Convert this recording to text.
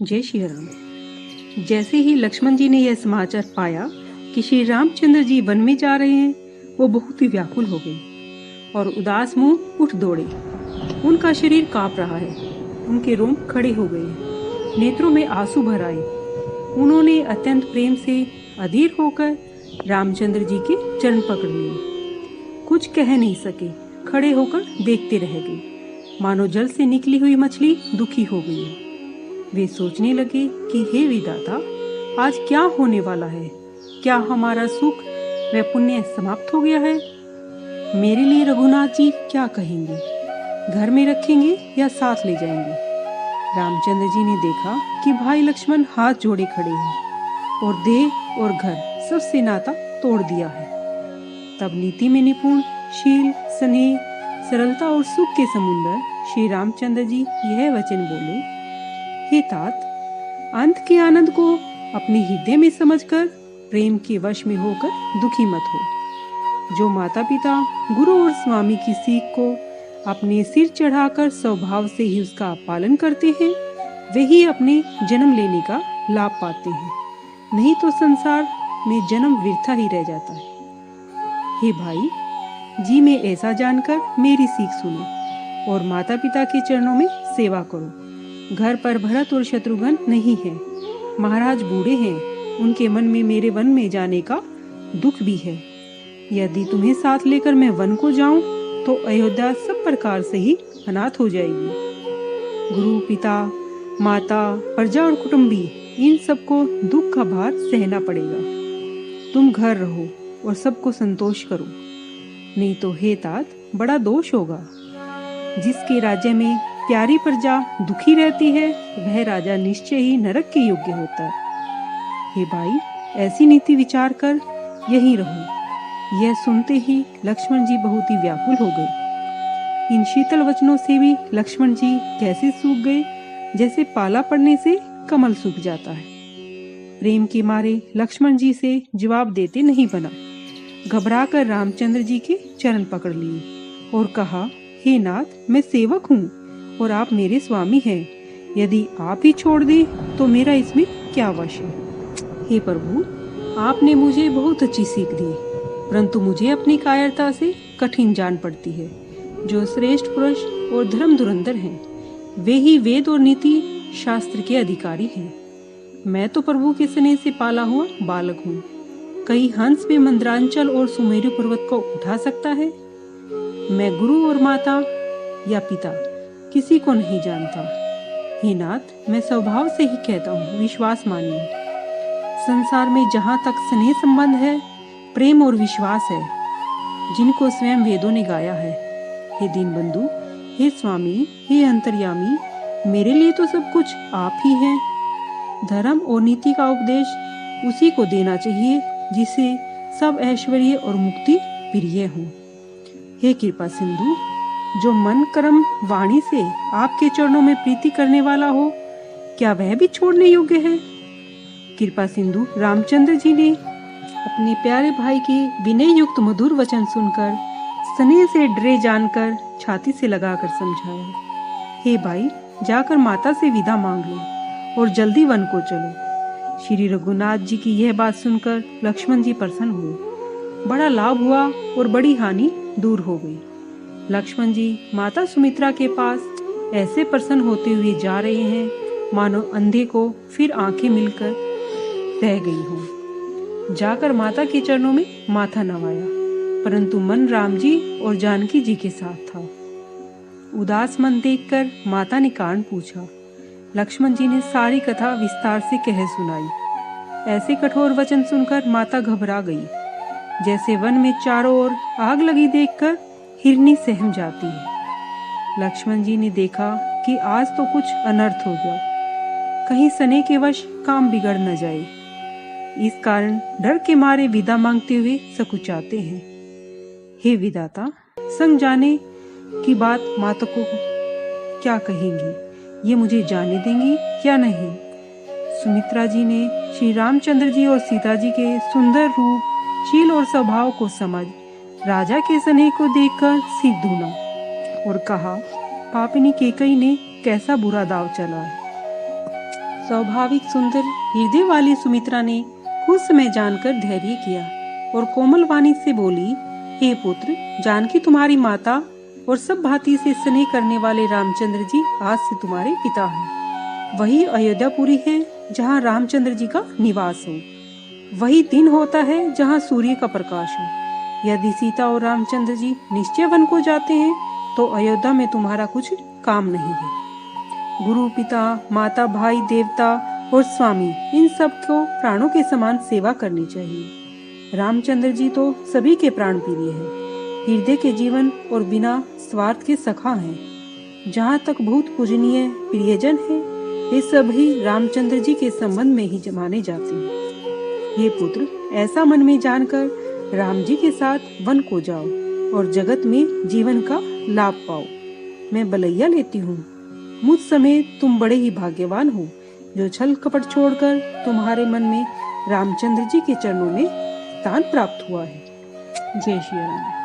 जय श्री राम। जैसे ही लक्ष्मण जी ने यह समाचार पाया कि श्री रामचंद्र जी वन में जा रहे हैं, वो बहुत ही व्याकुल हो गए और उदास मुंह उठ दौड़े। उनका शरीर कांप रहा है, उनके रोम खड़े हो गए, नेत्रों में आंसू भर आए। उन्होंने अत्यंत प्रेम से अधीर होकर रामचंद्र जी के चरण पकड़ लिए। कुछ कह नहीं सके, खड़े होकर देखते रह गए, मानो जल से निकली हुई मछली दुखी हो गई है। वे सोचने लगे कि हे विधाता, आज क्या होने वाला है? क्या हमारा सुख व पुण्य समाप्त हो गया है? मेरे लिए रघुनाथ जी क्या कहेंगे? घर में रखेंगे या साथ ले जाएंगे? रामचंद्र जी ने देखा कि भाई लक्ष्मण हाथ जोड़े खड़े हैं और देह और घर सबसे नाता तोड़ दिया है। तब नीति में निपुण, शील, स्नेह, सरलता और सुख के समुंदर श्री रामचंद्र जी यह वचन बोले, हे तात, अंत के आनंद को अपने हृदय में समझकर प्रेम के वश में होकर दुखी मत हो। जो माता पिता, गुरु और स्वामी की सीख को अपने सिर चढ़ाकर स्वभाव से ही उसका पालन करते हैं, वही अपने जन्म लेने का लाभ पाते हैं, नहीं तो संसार में जन्म व्यर्थ ही रह जाता है। हे भाई जी, मैं ऐसा जानकर मेरी सीख सुनो और माता पिता के चरणों में सेवा करो। घर पर भरत और शत्रुघ्न नहीं है, महाराज बूढ़े हैं, उनके मन में मेरे वन में जाने का दुख भी है। यदि तुम्हें साथ लेकर मैं वन को जाऊं तो अयोध्या सब प्रकार से ही अनाथ हो जाएगी। गुरु, पिता, माता, प्रजा और कुटुंबी, इन सबको दुख का भार सहना पड़ेगा। तुम घर रहो और सबको संतोष करो, नहीं तो हे तात, बड़ा दोष होगा। जिसके राज्य में प्यारी प्रजा दुखी रहती है, वह राजा निश्चय ही नरक के योग्य होता है। हे भाई, ऐसी नीति विचार कर यहीं रहो। यह सुनते ही लक्ष्मण जी बहुत ही व्याकुल हो गए। इन शीतल वचनों से भी लक्ष्मण जी कैसे सूख गए, जैसे पाला पड़ने से कमल सूख जाता है। प्रेम के मारे लक्ष्मण जी से जवाब देते नहीं बना। घबराकर रामचंद्र जी के चरण पकड़ लिए और कहा, हे नाथ, मैं सेवक हूँ और आप मेरे स्वामी हैं। यदि आप ही छोड़ दें तो मेरा इसमें क्या वश है? हे प्रभु, आपने मुझे बहुत अच्छी सीख दी, परंतु मुझे अपनी कायरता से कठिन जान पड़ती है। जो श्रेष्ठ पुरुष और धर्म धुरंधर हैं, वे ही वेद और नीति शास्त्र के अधिकारी हैं। मैं तो प्रभु के स्नेह से पाला हुआ बालक हूँ। कई हंस में मंद्रांचल और सुमेरु पर्वत को उठा सकता है? मैं गुरु और माता या पिता किसी को नहीं जानता। हे नाथ, मैं स्वभाव से ही कहता हूँ, विश्वास मानिए। संसार में जहाँ तक स्नेह संबंध है, प्रेम और विश्वास है, जिनको स्वयं वेदों ने गाया है। हे दीनबंधु, हे स्वामी, हे अंतर्यामी, मेरे लिए तो सब कुछ आप ही हैं। धर्म और नीति का उपदेश उसी को देना चाहिए जिसे सब ऐश्वर्य और मुक्ति प्रिय हो। हे कृपा सिंधु, जो मन, कर्म, वाणी से आपके चरणों में प्रीति करने वाला हो, क्या वह भी छोड़ने योग्य है? कृपा सिंधु रामचंद्र जी ने अपने प्यारे भाई के विनय युक्त मधुर वचन सुनकर स्नेह से डरे जानकर छाती से लगाकर समझाया, हे भाई, जाकर माता से विदा मांग लो और जल्दी वन को चलो। श्री रघुनाथ जी की यह बात सुनकर लक्ष्मण जी प्रसन्न हुए। बड़ा लाभ हुआ और बड़ी हानि दूर हो गई। लक्ष्मण जी माता सुमित्रा के पास ऐसे प्रसन्न होते हुए जा रहे हैं, मानो अंधे को फिर आंखें मिलकर रह गई हो। जाकर माता के चरणों में माथा नवाया, परंतु मन राम जी और जानकी जी के साथ था। उदास मन देखकर माता ने कारण पूछा। लक्ष्मण जी ने सारी कथा विस्तार से कह सुनाई। ऐसे कठोर वचन सुनकर माता घबरा गई, जैसे वन में चारों ओर आग लगी देखकर हिरनी सहम जाती है। लक्ष्मण जी ने देखा कि आज तो कुछ अनर्थ हो गया, कहीं स्नेह के वश काम बिगड़ न जाए। इस कारण डर के मारे विदा मांगते हुए सकुचाते हैं। हे विधाता, संग जाने की बात माता को क्या कहेंगी, ये मुझे जाने देंगी या नहीं? सुमित्रा जी ने श्री रामचंद्र जी और सीता जी के सुंदर रूप, शील और स्वभाव को समझ राजा के स्नेह को देखकर सिर धुना और कहा, पापिनी कैकेयी ने कैसा बुरा दाव चला है। स्वाभाविक सुंदर हृदय वाली सुमित्रा ने कुछ समय जानकर धैर्य किया और कोमल वाणी से बोली, हे पुत्र, जानकी तुम्हारी माता और सब भांति से स्नेह करने वाले रामचंद्र जी आज से तुम्हारे पिता हैं। वही अयोध्यापुरी है जहाँ रामचंद्र जी का निवास हो। वही दिन होता है जहाँ सूर्य का प्रकाश हो। यदि सीता और रामचंद्र जी निश्चय वन को जाते हैं तो अयोध्या में तुम्हारा कुछ काम नहीं है। गुरु, पिता, माता, भाई, देवता और स्वामी, इन सब को प्राणों के समान सेवा करनी चाहिए। रामचंद्र जी तो सभी के प्राण प्रिय है, हृदय के जीवन और बिना स्वार्थ के सखा हैं। जहाँ तक भूत पूजनीय प्रियजन है, वे सभी रामचंद्र जी के संबंध में ही माने जाते हैं। हे पुत्र, ऐसा मन में जानकर राम जी के साथ वन को जाओ और जगत में जीवन का लाभ पाओ। मैं बलैया लेती हूँ। मुझ समय तुम बड़े ही भाग्यवान हो जो छल कपट छोड़कर तुम्हारे मन में रामचंद्र जी के चरणों में स्थान प्राप्त हुआ है। जय श्री राम।